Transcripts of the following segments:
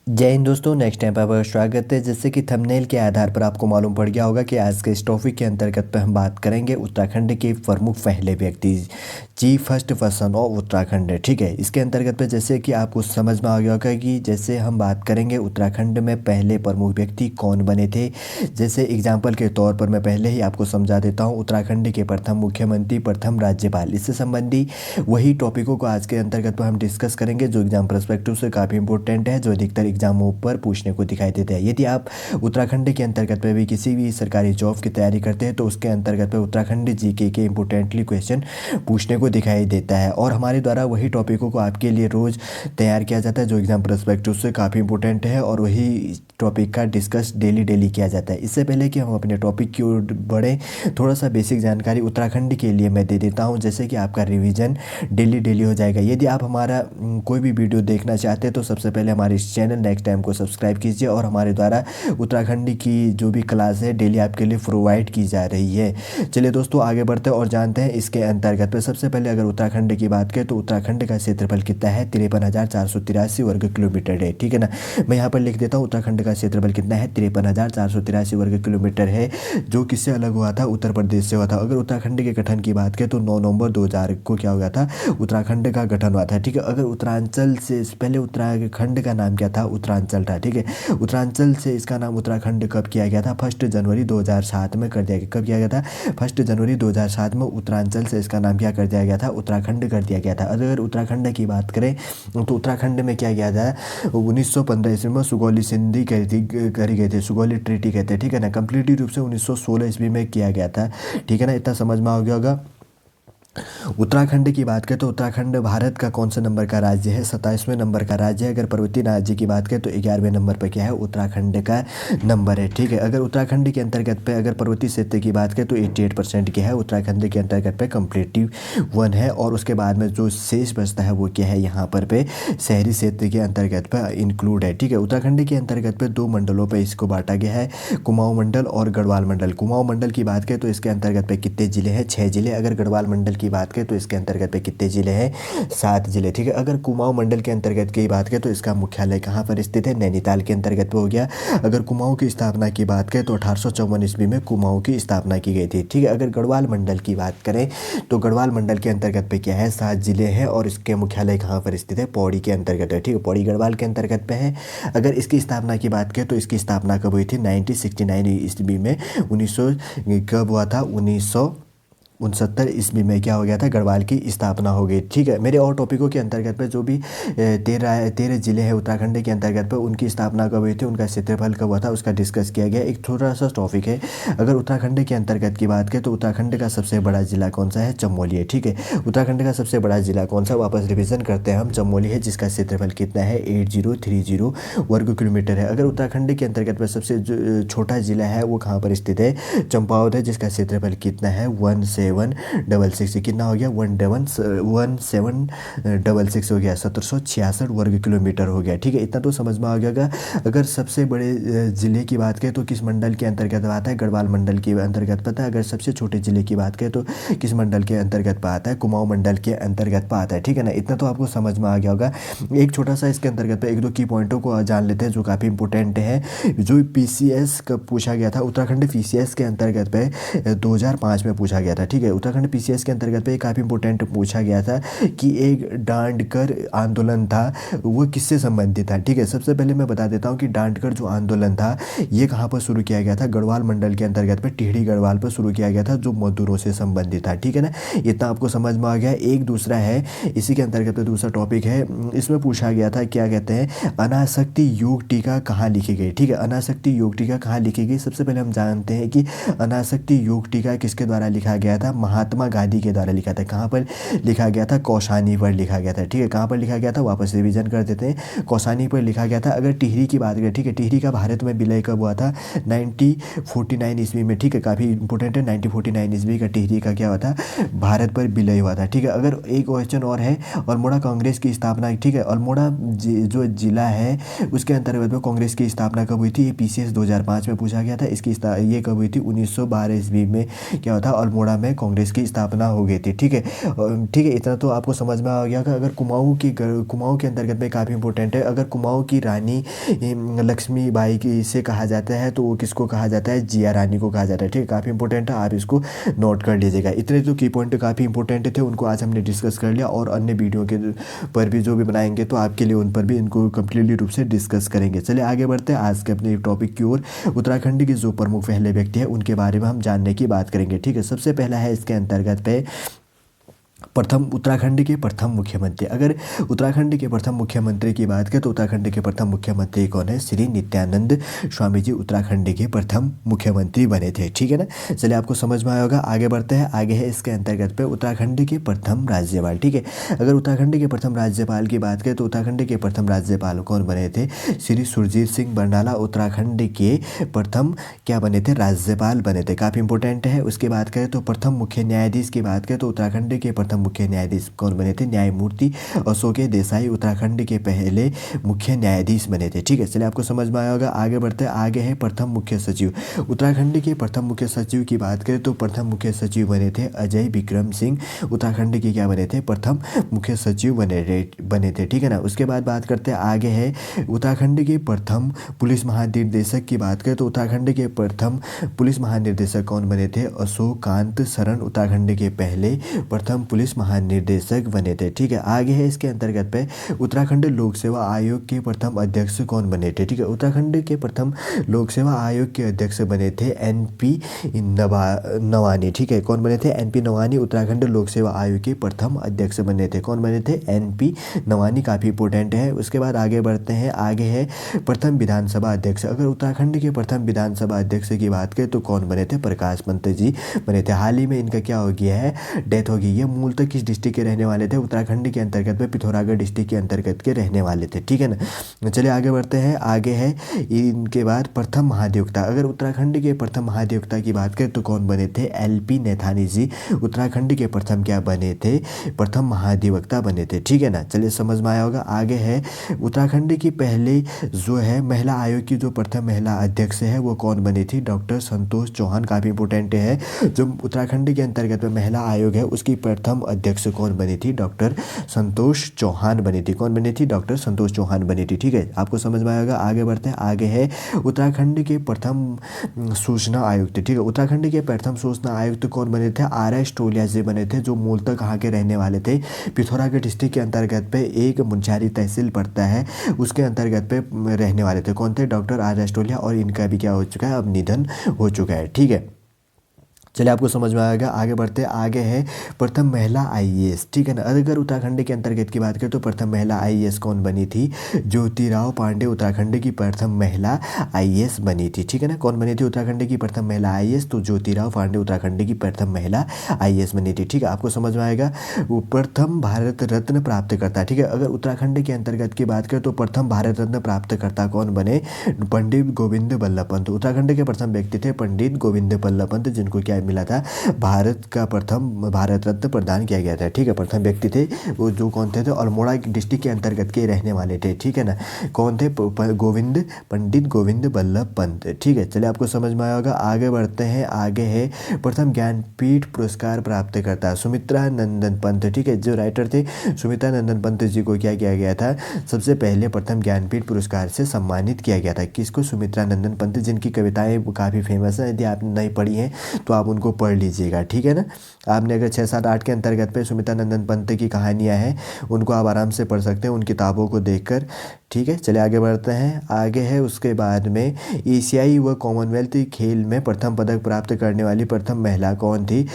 जय हिंद दोस्तों। Next time पर आपका स्वागत है। जैसे कि थंबनेल के आधार पर आपको मालूम पड़ गया होगा कि आज के इस टॉपिक के अंतर्गत पे हम बात करेंगे उत्तराखंड के प्रमुख पहले व्यक्ति, chief first person of Uttarakhand. ठीक है, इसके अंतर्गत पे जैसे कि आपको समझ में आ गया होगा कि जैसे हम बात करेंगे उत्तराखंड में पहले प्रमुख व्यक्ति कौन बने थे। जैसे एग्जाम्पल के तौर पर मैं पहले ही आपको समझा देता हूँ, उत्तराखंड के प्रथम मुख्यमंत्री, प्रथम राज्यपाल, इससे संबंधी वही टॉपिकों को आज के अंतर्गत पर हम डिस्कस करेंगे जो एग्जाम परस्पेक्टिव से काफ़ी इंपॉर्टेंट है, जो अधिकतर एग्जामों पर पूछने को दिखाई देते हैं। यदि आप उत्तराखंड के अंतर्गत पे भी किसी भी सरकारी जॉब की तैयारी करते हैं तो उसके अंतर्गत पे उत्तराखंड जीके के इंपॉर्टेंटली क्वेश्चन पूछने को दिखाई देता है, और हमारे द्वारा वही टॉपिकों को आपके लिए रोज़ तैयार किया जाता है जो एग्जाम परस्पेक्टिव से काफ़ी इंपॉर्टेंट है, और वही टॉपिक का डिस्कस डेली डेली किया जाता है। इससे पहले कि हम अपने टॉपिक की ओर बढ़ें, थोड़ा सा बेसिक जानकारी उत्तराखंड के लिए मैं दे देता हूं, जैसे कि आपका रिवीजन डेली डेली हो जाएगा। यदि आप हमारा कोई भी वीडियो देखना चाहते हैं तो सबसे पहले हमारे इस चैनल नेक्स्ट टाइम को सब्सक्राइब कीजिए, और हमारे द्वारा उत्तराखंड की जो भी क्लास है डेली आपके लिए प्रोवाइड की जा रही है। चलिए दोस्तों, आगे बढ़ते हैं और जानते हैं इसके अंतर्गत पे। सबसे पहले अगर उत्तराखंड की बात करें तो उत्तराखंड का क्षेत्रफल कितना है, 53,483 वर्ग किलोमीटर है। ठीक है ना, मैं यहाँ पर लिख देता हूँ उत्तराखंड का क्षेत्रफल कितना है, 53,483 वर्ग किलोमीटर है, जो किससे अलग हुआ था, उत्तर प्रदेश से हुआ था। अगर उत्तराखंड के गठन की बात करें तो 9 नवंबर 2000 को क्या हुआ था, उत्तराखंड का गठन हुआ था। ठीक है, अगर उत्तरांचल से पहले उत्तराखंड का नाम क्या था, उत्तरांचल था। ठीक है, उत्तरांचल से इसका नाम उत्तराखंड कब किया गया था, 1 जनवरी 2007 में कर दिया गया। कब किया गया था, 1 जनवरी 2007 में उत्तरांचल से इसका नाम क्या कर दिया गया था, उत्तराखंड कर दिया गया था। अगर उत्तराखंड की बात करें तो उत्तराखंड में क्या किया था, 1915 ईस्वी में सुगौली संधि करी गई थी, सुगौली ट्रीटी कहते हैं। ठीक है ना, कंप्लीटली रूप से 1916 ईस्वी में किया गया था। ठीक है ना, इतना समझ में आ गया होगा। उत्तराखंड की बात करें तो उत्तराखंड भारत का कौन सा नंबर का राज्य है, 27वें नंबर का राज्य है। अगर पर्वतीय राज्य की बात करें तो 11वें नंबर पर क्या है, उत्तराखंड का नंबर है। ठीक है, अगर उत्तराखंड के अंतर्गत पे अगर पर्वतीय क्षेत्र की बात करें तो 88% की है उत्तराखंड के अंतर्गत पे, कंप्लीटिव 1 है। और उसके बाद में जो शेष बचता है वो क्या है, यहाँ पर पे शहरी क्षेत्र के अंतर्गत पे इंक्लूड है। ठीक है, उत्तराखंड के अंतर्गत पे 2 मंडलों पर इसको बांटा गया है, कुमाऊं मंडल और गढ़वाल मंडल। कुमाऊं मंडल की बात करें तो इसके अंतर्गत पे कितने जिले हैं, 6 जिले। अगर गढ़वाल मंडल की बात करें तो इसके अंतर्गत पे कितने जिले हैं, 7 जिले। ठीक है, अगर कुमाऊं मंडल के अंतर्गत की बात करें तो इसका मुख्यालय कहाँ पर स्थित है, नैनीताल के अंतर्गत पे हो गया। अगर कुमाऊं की स्थापना की बात करें तो 1854 ईस्वी में कुमाऊं की स्थापना की गई थी। ठीक है, अगर गढ़वाल मंडल की बात करें तो गढ़वाल मंडल के अंतर्गत पे क्या है, 7 जिले हैं, और इसके मुख्यालय कहाँ पर स्थित है, पौड़ी के अंतर्गत है। ठीक है, पौड़ी गढ़वाल के अंतर्गत पे है। अगर इसकी स्थापना की बात करें तो इसकी स्थापना कब हुई थी, 1969 ईस्वी में। 1900 कब हुआ था, 1969 ईस्वी में क्या हो गया था, गढ़वाल की स्थापना हो गई। ठीक है, मेरे और टॉपिकों के अंतर्गत पे जो भी 13 जिले हैं उत्तराखंड के अंतर्गत पे, उनकी स्थापना कब हुई थी, उनका क्षेत्रफल कब हुआ था, उसका डिस्कस किया गया। एक थोड़ा सा टॉपिक है, अगर उत्तराखंड के अंतर्गत की बात करें तो उत्तराखंड का सबसे बड़ा जिला कौन सा है, चमोली है। ठीक है, उत्तराखंड का सबसे बड़ा जिला कौन सा, वापस रिविजन करते हैं हम, चमोली है, जिसका क्षेत्रफल कितना है, 8030 वर्ग किलोमीटर है। अगर उत्तराखंड के अंतर्गत पर सबसे छोटा जिला है वो कहाँ पर स्थित है, चंपावत है, जिसका क्षेत्रफल कितना है, 1766। कितना हो गया, 1766 हो गया, 1766 वर्ग किलोमीटर हो गया। ठीक है, इतना तो समझ में आ गया। अगर सबसे बड़े जिले की बात करें तो किस मंडल के अंतर्गत आता है, गढ़वाल मंडल के अंतर्गत पता है। अगर सबसे छोटे जिले की बात करें तो किस मंडल के अंतर्गत आता है, कुमाऊं मंडल के अंतर्गत आता है। ठीक है ना, इतना तो आपको समझ में आ गया होगा। एक छोटा सा इसके अंतर्गत पे 1-2 की पॉइंटों को जान लेते हैं जो काफ़ी इंपॉर्टेंट है। जो पीसीएस का पूछा गया था, उत्तराखंड पीसीएस के अंतर्गत पे 2005 में पूछा गया था। ठीक है, उत्तराखंड पीसीएस के अंतर्गत पे काफ़ी इंपॉर्टेंट पूछा गया था कि एक डांडकर आंदोलन था वो किससे संबंधित था। ठीक है, सबसे पहले मैं बता देता हूँ कि डांडकर जो आंदोलन था ये कहाँ पर शुरू किया गया था, गढ़वाल मंडल के अंतर्गत पे टिहरी गढ़वाल पर शुरू किया गया था, जो मजदूरों से संबंधित था। ठीक है ना, इतना आपको समझ में आ गया। एक दूसरा है इसी के अंतर्गत पे, दूसरा टॉपिक है, इसमें पूछा गया था क्या कहते हैं, अनासक्ति योग टीका कहाँ लिखी गई। ठीक है, अनासक्ति योग टीका कहाँ लिखी गई, सबसे पहले हम जानते हैं कि अनासक्ति योग टीका किसके द्वारा लिखा गया था, महात्मा गांधी के द्वारा लिखा था। कहाँ पर लिखा गया था, कौसानी पर लिखा गया था। ठीक है, कहाँ पर लिखा गया था, वापस रिवीजन कर देते हैं, कौसानी पर लिखा गया था। अगर टिहरी की बात करें, ठीक है, टिहरी का भारत में विलय कब हुआ था, 1949 ईस्वी में। ठीक है, काफ़ी इंपॉर्टेंट है, 1949 ईस्वी का टिहरी का क्या हुआ था, भारत पर विलय हुआ था। ठीक है, अगर एक क्वेश्चन और है, अल्मोड़ा कांग्रेस की स्थापना। ठीक है, अल्मोड़ा जो जिला है उसके अंतर्गत में कांग्रेस की स्थापना कब हुई थी, ये पीसीएस 2005 में पूछा गया था। इसकी ये कब हुई थी, 1912 ईस्वी में क्या हुआ था, अल्मोड़ा में है कांग्रेस की स्थापना हो गई थी। ठीक है, ठीक है, इतना तो आपको समझ में आ गया कि अगर कुमाऊँ के अंतर्गत में काफ़ी इंपॉर्टेंट है। अगर कुमाऊँ की रानी लक्ष्मीबाई की से कहा जाता है तो वो किसको कहा जाता है, जिया रानी को कहा जाता है। ठीक है, काफ़ी इंपॉर्टेंट है, आप इसको नोट कर लीजिएगा। इतने जो की पॉइंट काफ़ी इंपॉर्टेंट थे उनको आज हमने डिस्कस कर लिया, और अन्य वीडियो के पर भी जो भी बनाएंगे तो आपके लिए उन पर भी इनको कम्प्लीटली रूप से डिस्कस करेंगे। चलिए आगे बढ़ते हैं आज के अपने टॉपिक की ओर। उत्तराखंड के जो प्रमुख पहले व्यक्ति हैं उनके बारे में हम जानने की बात करेंगे। ठीक है, सबसे पहला है इसके अंतर्गत पे प्रथम उत्तराखंड के प्रथम मुख्यमंत्री। अगर उत्तराखंड के प्रथम मुख्यमंत्री की बात करें तो उत्तराखंड के प्रथम मुख्यमंत्री कौन है, श्री नित्यानंद स्वामी जी उत्तराखंड के प्रथम मुख्यमंत्री बने थे। ठीक है ना, चलिए आपको समझ में आया होगा। आगे बढ़ते हैं, आगे है इसके अंतर्गत पे उत्तराखंड के प्रथम राज्यपाल। ठीक है, अगर उत्तराखंड के प्रथम राज्यपाल की बात करें तो उत्तराखंड के प्रथम राज्यपाल कौन बने थे, श्री सुरजीत सिंह बरनाला उत्तराखंड के प्रथम क्या बने थे, राज्यपाल बने थे। काफ़ी इंपॉर्टेंट है। उसके बात करें तो प्रथम मुख्य न्यायाधीश की बात करें तो उत्तराखंड के प्रथम मुख्य न्यायाधीश कौन बने थे, न्यायमूर्ति अशोक देसाई उत्तराखंड के पहले मुख्य न्यायाधीश बने थे। ठीक है, चलिए आपको समझ में आया होगा। आगे बढ़ते हैं, आगे है प्रथम मुख्य सचिव। उत्तराखंड के प्रथम मुख्य सचिव की बात करें तो प्रथम मुख्य सचिव बने थे अजय विक्रम सिंह। उत्तराखंड के क्या बने थे, प्रथम मुख्य सचिव बने थे। ठीक है ना, उसके बाद बात करते हैं, आगे है उत्तराखंड के प्रथम पुलिस महानिदेशक की बात करें तो उत्तराखंड के प्रथम पुलिस महानिदेशक कौन बने थे, अशोक कांत शरण उत्तराखंड के पहले प्रथम पुलिस महानिदेशक बने थे। ठीक है, आगे है इसके अंतर्गत पे उत्तराखंड लोक सेवा आयोग के प्रथम अध्यक्ष कौन बने थे। ठीक है, उत्तराखंड के प्रथम लोक सेवा आयोग के अध्यक्ष बने थे एनपी नवानी। ठीक है, कौन बने थे, एनपी नवानी उत्तराखंड लोक सेवा आयोग के प्रथम अध्यक्ष बने थे। कौन बने थे, एनपी नवानी। काफ़ी इंपॉर्टेंट है। उसके बाद आगे बढ़ते हैं, आगे है प्रथम विधानसभा अध्यक्ष। अगर उत्तराखंड के प्रथम विधानसभा अध्यक्ष की बात करें तो कौन बने थे, प्रकाश पंत जी बने थे। हाल ही में इनका क्या हो गया है, डेथ हो गई। ये मूलतः किस डिस्ट्रिक्ट के रहने वाले थे, उत्तराखंड के अंतर्गत में पिथौरागढ़ डिस्ट्रिक्ट के अंतर्गत के रहने वाले थे। ठीक है ना, चलिए आगे बढ़ते हैं। आगे है इनके बाद प्रथम महाधिवक्ता। अगर उत्तराखंड के प्रथम महाधिवक्ता की बात करें तो कौन बने थे, एलपी नैथानी जी उत्तराखंड के प्रथम क्या बने थे, प्रथम महाधिवक्ता बने थे। ठीक है ना, चलिए समझ में आया होगा। आगे है उत्तराखंड की पहले जो है महिला आयोग की जो प्रथम महिला अध्यक्ष है वो कौन बनी थी, डॉक्टर संतोष चौहान। काफ़ी इंपॉर्टेंट है, जो उत्तराखंड के अंतर्गत में महिला आयोग है उसकी प्रथम अध्यक्ष कौन बनी थी, डॉक्टर संतोष चौहान बनी थी। कौन बनी थी, डॉक्टर संतोष चौहान बनी थी। ठीक है, आपको समझ में आएगा। आगे बढ़ते हैं, आगे है उत्तराखंड के प्रथम सूचना आयुक्त। ठीक है, उत्तराखंड के प्रथम सूचना आयुक्त कौन बने थे, आर एस टोलिया जी बने थे, जो मूलतः कहाँ के रहने वाले थे, पिथौरागढ़ डिस्ट्रिक्ट के अंतर्गत पे एक मुंशियारी तहसील पड़ता है उसके अंतर्गत पे रहने वाले थे। कौन थे, डॉक्टर आर एस टोलिया, और इनका भी क्या हो चुका है, अब निधन हो चुका है। ठीक है, चलिए आपको समझ में आएगा। आगे बढ़ते हैं, आगे है प्रथम महिला आईएएस। ठीक है ना, अगर उत्तराखंड के अंतर्गत की बात करें तो प्रथम महिला आईएएस कौन बनी थी, ज्योतिराव पांडे उत्तराखंड की प्रथम महिला आईएएस बनी थी। ठीक है ना, कौन बनी थी उत्तराखंड की प्रथम महिला आईएएस, तो ज्योतिराव पांडे उत्तराखंड की प्रथम महिला आईएएस बनी थी। ठीक है, आपको समझ में आएगा। वो प्रथम भारत रत्न प्राप्त करता। ठीक है, अगर उत्तराखंड के अंतर्गत की बात करें तो प्रथम भारत रत्न प्राप्त करता कौन बने, पंडित गोविंद बल्लभ पंत। उत्तराखंड के प्रथम व्यक्ति थे पंडित गोविंद बल्लभ पंत, जिनको क्या मिला था, भारत का प्रथम भारत रत्न प्रदान किया गया था। ठीक है, प्रथम व्यक्ति थे वो, जो कौन थे, तो अल्मोड़ा डिस्ट्रिक्ट के अंतर्गत के रहने वाले थे। ठीक है ना, कौन थे, पंडित गोविंद बल्लभ पंत। ठीक है, चलिए आपको समझ में आया होगा। आगे बढ़ते हैं, आगे है प्रथम ज्ञानपीठ पुरस्कार प्राप्त करता सुमित्रा नंदन पंत। ठीक है, जो राइटर थे सुमित्रा नंदन पंत जी को क्या किया गया था, सबसे पहले प्रथम ज्ञानपीठ पुरस्कार से सम्मानित किया गया था। किसको, सुमित्रा नंदन पंत, जिनकी कविताएं काफ़ी फेमस हैं। यदि आपने नहीं पढ़ी हैं तो आप उनको पढ़ लीजिएगा। ठीक है ना, आपने अगर 6, 7, 8 के अंतर्गत पे सुमित्रा नंदन पंत की कहानियाँ हैं उनको आप आराम से पढ़ सकते हैं उन किताबों को देखकर। ठीक है, चलिए आगे बढ़ते हैं। आगे है उसके बाद में एशियाई व कॉमनवेल्थ खेल में प्रथम पदक प्राप्त करने वाली प्रथम महिला कौन थी,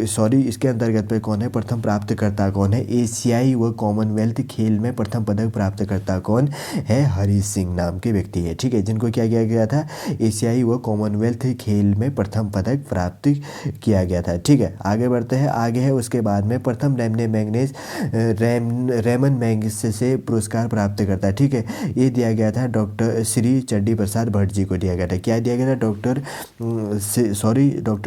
सॉरी इसके अंतर्गत पे कौन है, प्रथम प्राप्तकर्ता कौन है, एशियाई व कॉमनवेल्थ खेल में प्रथम पदक प्राप्तकर्ता कौन है, हरी सिंह नाम के व्यक्ति है। ठीक है, जिनको क्या किया गया था, एशियाई व कॉमनवेल्थ खेल में प्रथम पदक प्राप्त किया गया था। ठीक है, आगे बढ़ते हैं। आगे है उसके बाद में प्रथम रेमन मैग्सेसे पुरस्कार प्राप्त करता है। ठीक है, ठीक है। ये दिया गया था डॉक्टर श्री चड्डी प्रसाद भट्ट जी को दिया गया था। क्या दिया गया था? डॉक्टर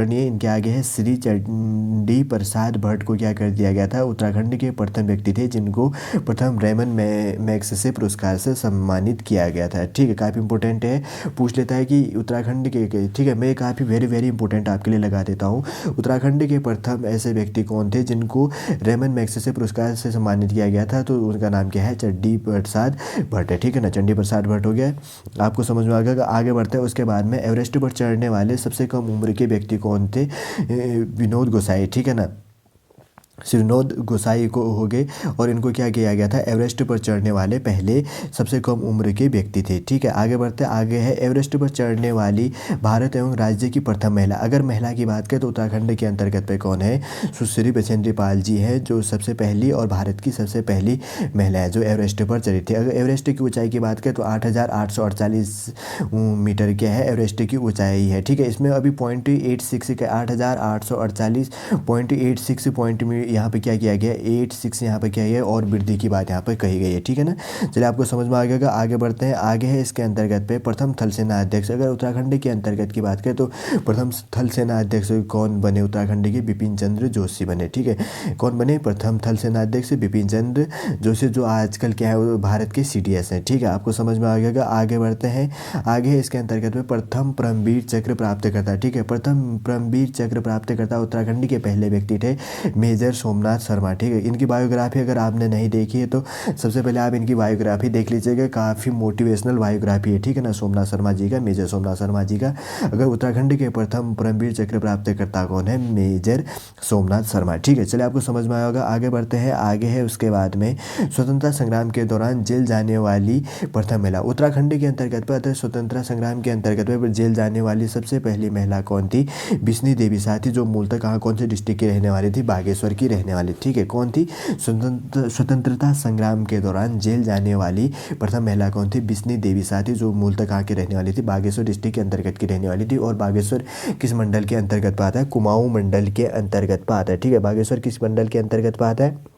नहीं है, इनके आगे है श्री चड्डी प्रसाद भट्ट को क्या कर दिया गया था? उत्तराखंड के प्रथम व्यक्ति थे जिनको प्रथम रेमन मैग्सेसे पुरस्कार से सम्मानित किया गया था। ठीक है, काफ़ी इंपॉर्टेंट है, पूछ लेता है कि उत्तराखंड के, ठीक है, मैं काफ़ी वेरी वेरी इंपॉर्टेंट आपके लिए लगा देता हूँ। उत्तराखंड के प्रथम ऐसे व्यक्ति कौन थे जिनको रेमन मैग्सेसे पुरस्कार से सम्मानित किया गया था? तो उनका नाम क्या है? चड्डी प्रसाद भट्ट है। ठीक है ना, चड्डी प्रसाद भट्ट हो गया, आपको समझ में आ गया। आगे बढ़ते हैं। उसके बाद में एवरेस्ट पर चढ़ने वाले सबसे कम उम्र के व्यक्ति कौन थे? विनोद गोसाई। ठीक है ना, विनोद गोसाई को हो गए, और इनको क्या किया गया था? एवरेस्ट पर चढ़ने वाले पहले सबसे कम उम्र के व्यक्ति थे। ठीक है, आगे बढ़ते आगे है एवरेस्ट पर चढ़ने वाली भारत एवं राज्य की प्रथम महिला। अगर महिला की बात करें तो उत्तराखंड के अंतर्गत पे कौन है? सुश्री बछेंद्री पाल जी है, जो सबसे पहली और भारत की सबसे पहली महिला है जो एवरेस्ट पर चढ़ी थी। अगर एवरेस्ट की ऊंचाई की बात करें तो 8,848 मीटर क्या है? एवरेस्ट की ऊंचाई है। ठीक है, इसमें अभी 0.86 के 8,848.86 पॉइंट में यहाँ पे क्या किया गया? 86 यहाँ पे किया गया, और वृद्धि की बात यहाँ पे कही गई है। ठीक है ना, चलिए आपको समझ में आ गया। आगे बढ़ते हैं। आगे है इसके अंतर्गत पे प्रथम थल सेना अध्यक्ष। अगर उत्तराखंड के अंतर्गत की बात करें तो प्रथम थल सेना अध्यक्ष कौन बने? उत्तराखंड के बिपिन चंद्र जोशी बने। ठीक है, कौन बने? प्रथम थल सेना अध्यक्ष बिपिन चंद्र जोशी, जो आजकल क्या है वो भारत के CDS हैं। ठीक है, आपको समझ में आ गया। आगे बढ़ते हैं। आगे है इसके अंतर्गत में प्रथम परमवीर चक्र प्राप्त करता। ठीक है, प्रथम परमवीर चक्र प्राप्त करता उत्तराखंड के पहले व्यक्ति थे मेजर सोमनाथ शर्मा। ठीक है, इनकी बायोग्राफी अगर आपने नहीं देखी है तो सबसे पहले आप इनकी बायोग्राफी देख लीजिएगा, काफ़ी मोटिवेशनल बायोग्राफी है। ठीक है ना, सोमनाथ शर्मा जी का, मेजर सोमनाथ शर्मा जी का। अगर उत्तराखंड के प्रथम परमवीर चक्र प्राप्त करता कौन है? मेजर सोमनाथ शर्मा। ठीक है, चलिए आपको समझ में आया होगा। आगे बढ़ते हैं। आगे है उसके बाद में स्वतंत्रता संग्राम के दौरान जेल जाने वाली प्रथम महिला। उत्तराखंड के अंतर्गत पर स्वतंत्रता संग्राम के अंतर्गत पर जेल जाने वाली सबसे पहली महिला कौन थी? बिस्नी देवी साथी, जो मूलतः कहाँ कौन से डिस्ट्रिक्ट की रहने वाली थी? बागेश्वर की रहने वाली। ठीक है, कौन थी? स्वतंत्रता संग्राम के दौरान जेल जाने वाली प्रथम महिला कौन थी? बिस्नी देवी साथी, जो मूलतः कहाँ की रहने वाली थी? बागेश्वर डिस्ट्रिक्ट के अंतर्गत की रहने वाली थी। और बागेश्वर किस मंडल के अंतर्गत आता है? कुमाऊं मंडल के अंतर्गत आता है। ठीक है, बागेश्वर किस मंडल के अंतर्गत आता है?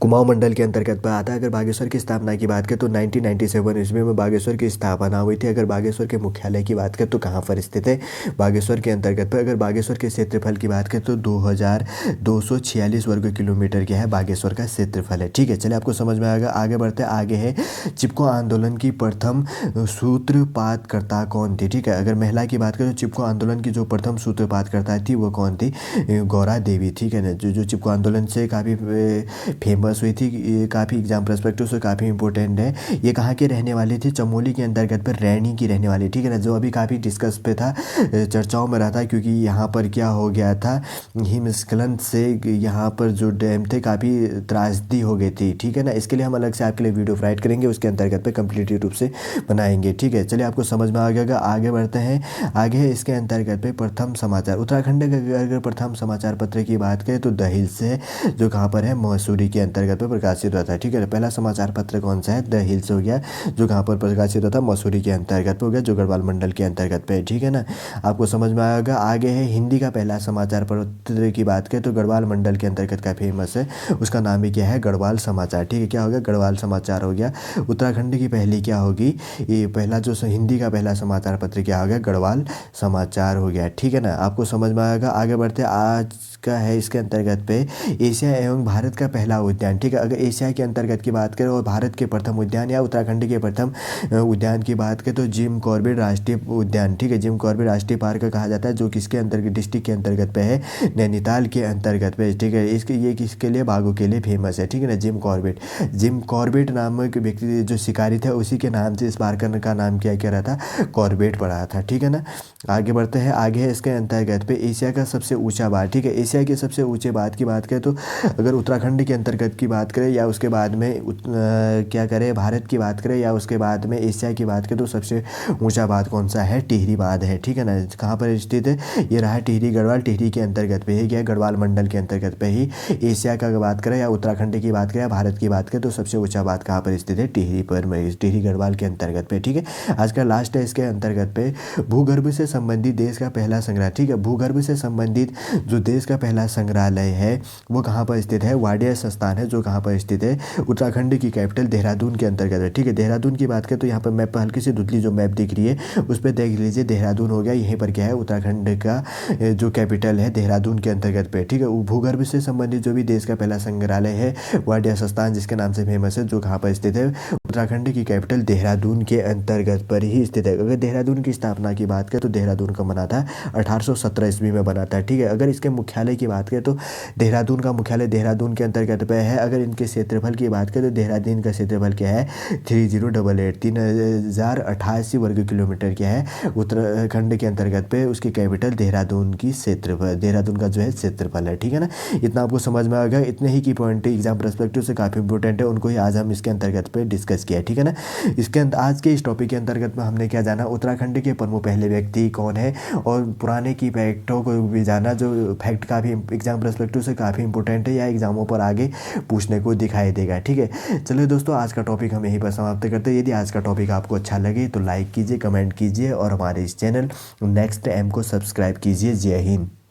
कुमाऊं मंडल के अंतर्गत पर आता है। अगर बागेश्वर की स्थापना की बात करें तो 1997 ईस्वी में बागेश्वर की स्थापना हुई थी। अगर बागेश्वर के मुख्यालय की बात करें तो कहाँ पर स्थित है? बागेश्वर के अंतर्गत पर। अगर बागेश्वर के क्षेत्रफल की बात करें तो 2246 वर्ग किलोमीटर क्या है? बागेश्वर का क्षेत्रफल है। ठीक है, चलिए आपको समझ में आएगा। आगे बढ़ते आगे है चिपको आंदोलन की प्रथम सूत्रपातकर्ता कौन थी? ठीक है, अगर महिला की बात करें तो चिपको आंदोलन की जो प्रथम सूत्रपातकर्ता थी वो कौन थी? गौरा देवी। ठीक है ना, जो चिपको आंदोलन से काफ़ी फेमस हुई थी, ये काफ़ी एग्जाम पर्सपेक्टिव से काफ़ी इंपॉर्टेंट है। ये कहाँ के रहने वाली थी? चमोली के अंतर्गत पर रैनी की रहने वाली। ठीक है ना, जो अभी काफ़ी डिस्कस पे था, चर्चाओं में रहा था, क्योंकि यहाँ पर क्या हो गया था? हिमस्खलन से यहाँ पर जो डैम थे काफ़ी त्रासदी हो गई थी। ठीक है ना, इसके लिए हम अलग से आपके लिए वीडियो प्रोवाइड करेंगे, उसके अंतर्गत पे कंप्लीट रूप से बनाएंगे। ठीक है, चलिए आपको समझ में आ गया। आगे बढ़ते हैं। आगे है इसके अंतर्गत पे प्रथम समाचार। उत्तराखंड का अगर प्रथम समाचार पत्र की बात करें तो द हिल्स है, जो कहाँ पर है? मसूरी के अंतर्गत में प्रकाशित होता है। ठीक है, पहला समाचार पत्र कौन सा है? द हिल्स हो गया, जो कहाँ पर प्रकाशित होता है? मसूरी के अंतर्गत पे हो गया, जो गढ़वाल मंडल के अंतर्गत पे। ठीक है ना, आपको समझ में आएगा। आगे है हिंदी का पहला समाचार पत्र की बात करें तो गढ़वाल मंडल के अंतर्गत का फेमस है, उसका नाम भी क्या है? गढ़वाल समाचार। ठीक है, क्या हो गया? गढ़वाल समाचार हो गया। उत्तराखंड की पहली क्या होगी? ये पहला जो हिंदी का पहला समाचार पत्र क्या हो गया? गढ़वाल समाचार हो गया। ठीक है ना, आपको समझ में आएगा। आगे बढ़ते आज का है इसके अंतर्गत पे एशिया एवं भारत का पहला उद्यान। ठीक है, अगर एशिया के अंतर्गत की बात करें और भारत के प्रथम उद्यान या उत्तराखंड के प्रथम उद्यान की बात करें तो जिम कॉर्बेट राष्ट्रीय उद्यान। ठीक है, जिम कॉर्बेट राष्ट्रीय पार्क कहा जाता है, जो किसके अंतर्गत? डिस्ट्रिक्ट के अंतर्गत पे है, नैनीताल के अंतर्गत पे। ठीक है, इसके ये किसके लिए? बाघों के लिए फेमस है। ठीक है ना, जिम कॉर्बेट नामक व्यक्ति जो शिकारी थे उसी के नाम से इस पार्क का नाम क्या रहा था? कॉर्बेट पड़ा था। ठीक है ना, आगे बढ़ते हैं। आगे है इसके अंतर्गत पे एशिया का सबसे ऊंचा बांध। ठीक है, एशिया के सबसे ऊंचे बांध की बात करें तो अगर उत्तराखंड के अंतर्गत की बात करें या उसके बाद में क्या करें, भारत की बात करें या उसके बाद में एशिया की बात करें तो सबसे ऊंचा बांध कौन सा है? टिहरी बांध है। ठीक है ना, कहाँ पर स्थित है? ये रहा टिहरी, गढ़वाल। टिहरी के अंतर्गत पे ही क्या? गढ़वाल मंडल के अंतर्गत पे ही। एशिया का बात करें या उत्तराखंड की बात करें या भारत की बात करें तो सबसे ऊंचा बांध कहाँ पर स्थित है? टिहरी पर, टिहरी गढ़वाल के अंतर्गत पे। ठीक है, आज का लास्ट है इसके अंतर्गत पे भूगर्भ से संबंधित देश का पहला संग्रह। ठीक है, भूगर्भ से संबंधित जो देश का पहला संग्रहालय है वो कहाँ पर स्थित है? वाडिया संस्थान है जो कहाँ पर स्थित है? उत्तराखंड की कैपिटल देहरादून के अंतर्गत है। ठीक है, देहरादून की बात करें तो यहाँ पर मैप पर हल्की सी धुंधली जो मैप दिख रही है उस पर देख लीजिए, देहरादून हो गया। यहीं पर क्या है? उत्तराखंड का जो कैपिटल है देहरादून के अंतर्गत पे। ठीक है, भूगर्भ से संबंधित जो भी देश का पहला संग्रहालय है वाडिया संस्थान जिसके नाम से फेमस है, जो कहाँ पर स्थित है? उत्तराखंड की कैपिटल देहरादून के अंतर्गत पर ही स्थित है। अगर देहरादून की स्थापना की बात करें तो देहरादून का बना था 1817 ईस्वी में बना था। ठीक है, अगर इसके मुख्यालय की बात करें तो देहरादून का मुख्यालय देहरादून के अंतर्गत पे है। अगर इनके क्षेत्रफल की बात करें तो देहरादून का क्षेत्रफल क्या है? 3088 3088 वर्ग किलोमीटर क्या है उत्तराखंड के अंतर्गत पे। उसकी कैपिटल देहरादून की क्षेत्रफल, देहरादून का जो है क्षेत्रफल है। ठीक है ना, इतना आपको समझ में आ गया। इतने ही की पॉइंट एग्जाम पर्सपेक्टिव से काफ़ी इंपॉर्टेंट है, उनको ही आज हम इसके अंतर्गत पे डिस्कस किया। ठीक है ना, इसके आज के इस टॉपिक के अंतर्गत में हमने क्या जाना? उत्तराखंड के प्रमुख पहले व्यक्ति कौन है, और पुराने की फैक्टों को भी जाना, जो फैक्ट काफ़ी एग्जाम पर्सपेक्टिव से काफ़ी इंपॉर्टेंट है या एग्जामों पर आगे पूछने को दिखाई देगा। ठीक है, चलिए दोस्तों, आज का टॉपिक हम यहीं पर समाप्त करते हैं। यदि आज का टॉपिक आपको अच्छा लगे तो लाइक कीजिए, कमेंट कीजिए और हमारे इस चैनल नेक्स्ट एम को सब्सक्राइब कीजिए। जय हिंद।